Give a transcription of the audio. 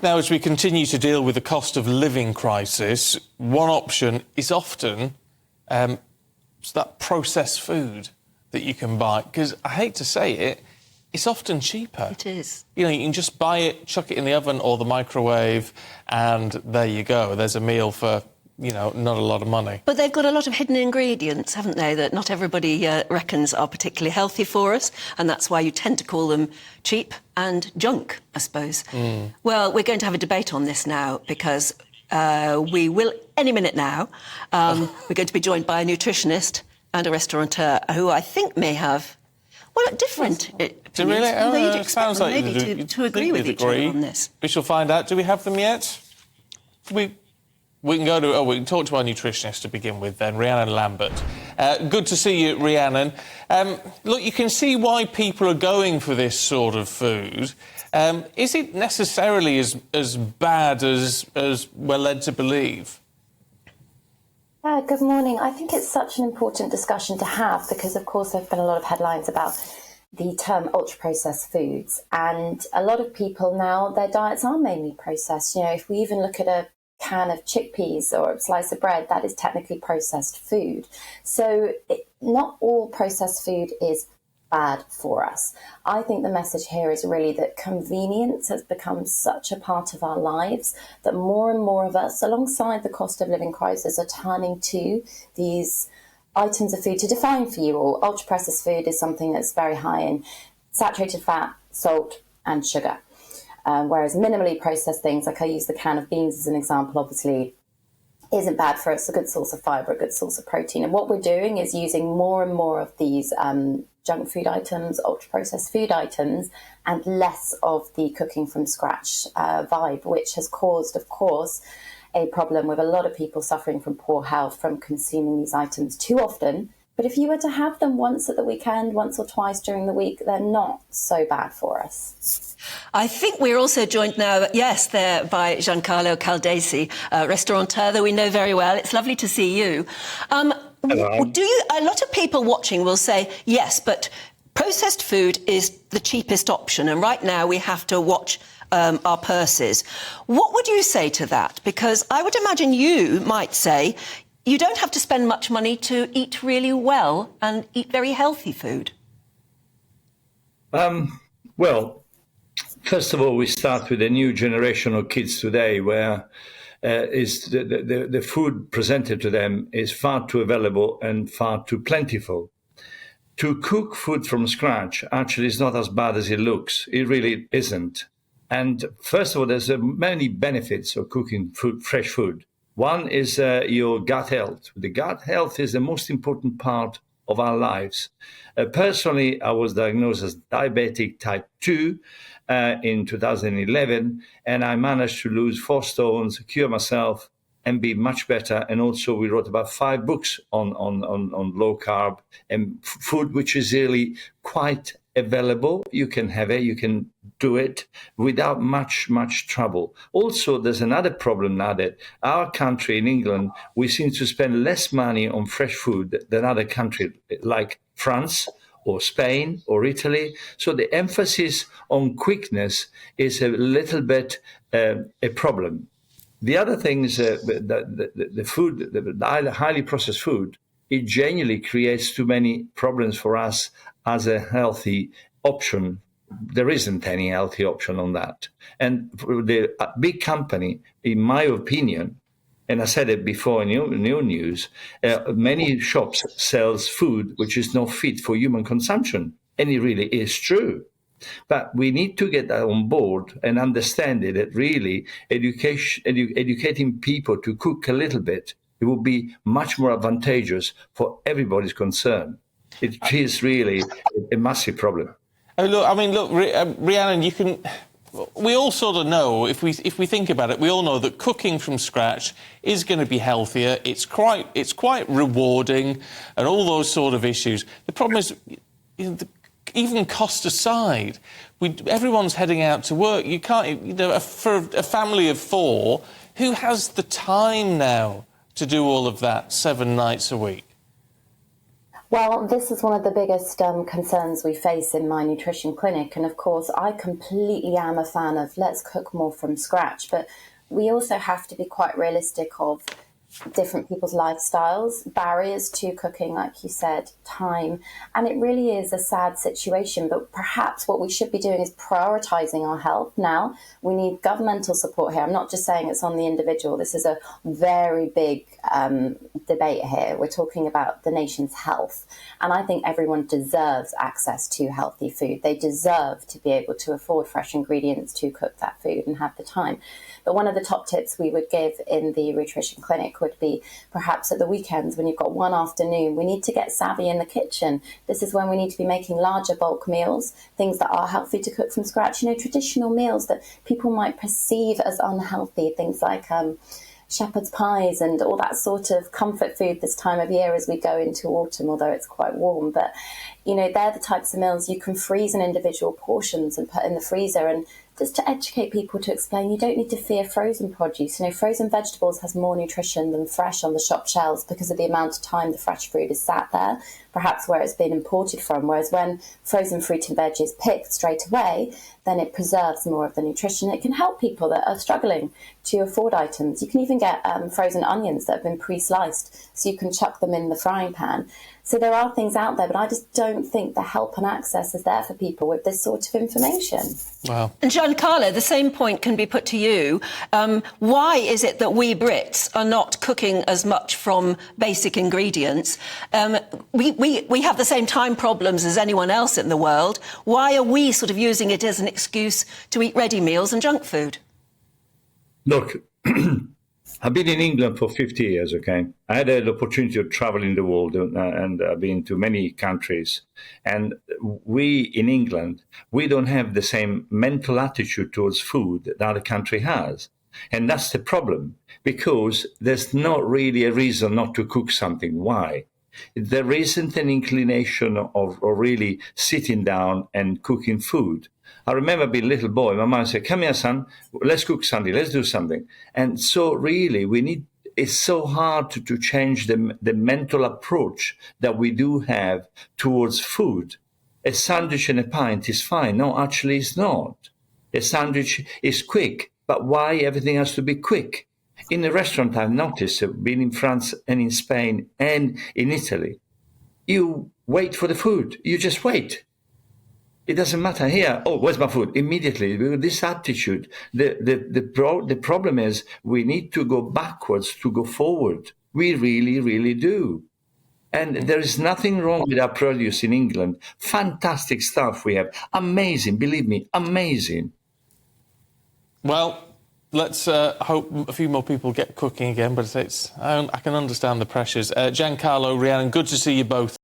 Now, as we continue to deal with the cost of living crisis, one option is often that processed food that you can buy. Because I hate to say it, it's often cheaper. It is. You know, you can just buy it, chuck it in the oven or the microwave, and there you go. There's a meal for, you know, not a lot of money. But they've got a lot of hidden ingredients, haven't they, that not everybody reckons are particularly healthy for us, and that's why you tend to call them cheap and junk, I suppose. Well, we're going to have a debate on this now, because we will, any minute now, we're going to be joined by a nutritionist and a restaurateur who I think may have, well, different opinions. Really? Although you'd expect them maybe to agree with each other on this. We shall find out. Do we have them yet? We can go to... we can talk to our nutritionist to begin with then, Rhiannon Lambert. Good to see you, Rhiannon. Look, you can see why people are going for this sort of food. Is it necessarily as bad as we're led to believe? Good morning. I think it's such an important discussion to have because, of course, there have been a lot of headlines about the term ultra-processed foods, and a lot of people now, their diets are mainly processed. You know, if we even look at a can of chickpeas or a slice of bread, that is technically processed food. So not all processed food is bad for us. I think the message here is really that convenience has become such a part of our lives that more and more of us, alongside the cost of living crisis, are turning to these items of food to define for you all. Ultra-processed food is something that's very high in saturated fat, salt and sugar. Whereas minimally processed things, like I use the can of beans as an example, obviously isn't bad for us. A good source of fibre, a good source of protein. And what we're doing is using more and more of these junk food items, ultra-processed food items, and less of the cooking from scratch vibe, which has caused, of course, a problem with a lot of people suffering from poor health from consuming these items too often. But if you were to have them once at the weekend, once or twice during the week, they're not so bad for us. I think we're also joined now, yes, there by Giancarlo Caldesi, restaurateur that we know very well. It's lovely to see you. Hello. A lot of people watching will say, yes, but processed food is the cheapest option, and right now we have to watch our purses. What would you say to that? Because I would imagine you might say you don't have to spend much money to eat really well and eat very healthy food. Well, first of all, we start with a new generation of kids today where the food presented to them is far too available and far too plentiful. To cook food from scratch actually is not as bad as it looks. It really isn't. And first of all, there's many benefits of cooking food, fresh food. One is your gut health. The gut health is the most important part of our lives. Personally, I was diagnosed as diabetic type 2 in 2011, and I managed to lose 4 stones, cure myself, and be much better. And also we wrote about 5 books on low carb and food, which is really quite available. You can have it, you can do it without much trouble. Also, there's another problem now that our country in England, we seem to spend less money on fresh food than other countries like France or Spain or Italy. So the emphasis on quickness is a little bit a problem. The other thing is the food, the highly processed food, it genuinely creates too many problems for us as a healthy option. There isn't any healthy option on that. And for the big company, in my opinion, and I said it before in your news, many shops sells food which is not fit for human consumption. And it really is true. But we need to get that on board and understand it, that really educating people to cook a little bit, it will be much more advantageous for everybody's concerned. It is really a massive problem. Rhiannon, you can. We all sort of know, if we think about it, we all know that cooking from scratch is going to be healthier. It's quite rewarding, and all those sort of issues. The problem is, even cost aside, everyone's heading out to work. You can't, for a family of 4, who has the time now to do all of that 7 nights a week? Well, this is one of the biggest concerns we face in my nutrition clinic. And of course, I completely am a fan of let's cook more from scratch. But we also have to be quite realistic of different people's lifestyles, barriers to cooking, like you said, time. And it really is a sad situation. But perhaps what we should be doing is prioritizing our health now. We need governmental support here. I'm not just saying it's on the individual. This is a very big debate here. We're talking about the nation's health. And I think everyone deserves access to healthy food. They deserve to be able to afford fresh ingredients to cook that food and have the time. But one of the top tips we would give in the nutrition clinic would be perhaps at the weekends when you've got one afternoon, we need to get savvy in the kitchen. This is when we need to be making larger bulk meals, things that are healthy to cook from scratch, traditional meals that people might perceive as unhealthy, things like shepherd's pies and all that sort of comfort food this time of year as we go into autumn, although it's quite warm. But, they're the types of meals you can freeze in individual portions and put in the freezer. And just to educate people, to explain, you don't need to fear frozen produce. Frozen vegetables has more nutrition than fresh on the shop shelves because of the amount of time the fresh fruit is sat there, perhaps where it's been imported from. Whereas when frozen fruit and veg is picked straight away, then it preserves more of the nutrition. It can help people that are struggling to afford items. You can even get frozen onions that have been pre-sliced, so you can chuck them in the frying pan. So there are things out there, but I just don't think the help and access is there for people with this sort of information. Wow. And Giancarlo, the same point can be put to you. Why is it that we Brits are not cooking as much from basic ingredients? We have the same time problems as anyone else in the world. Why are we sort of using it as an excuse to eat ready meals and junk food? Look, I've been in England for 50 years, okay? I had the opportunity to travel in the world and I've been to many countries. And we, in England, we don't have the same mental attitude towards food that other country has. And that's the problem, because there's not really a reason not to cook something. Why? There isn't an inclination of really sitting down and cooking food. I remember being a little boy, my mom said, come here, son, let's cook something, let's do something. And so really it's so hard to change the mental approach that we do have towards food. A sandwich and a pint is fine. No, actually it's not. A sandwich is quick, but why everything has to be quick? In a restaurant, I've noticed, being in France and in Spain and in Italy, you wait for the food. You just wait. It doesn't matter here. Oh, where's my food? Immediately, this attitude. The problem is we need to go backwards to go forward. We really, really do. And there is nothing wrong with our produce in England. Fantastic stuff we have. Amazing, believe me, amazing. Well, let's hope a few more people get cooking again, but I can understand the pressures. Giancarlo, Rhiannon, good to see you both.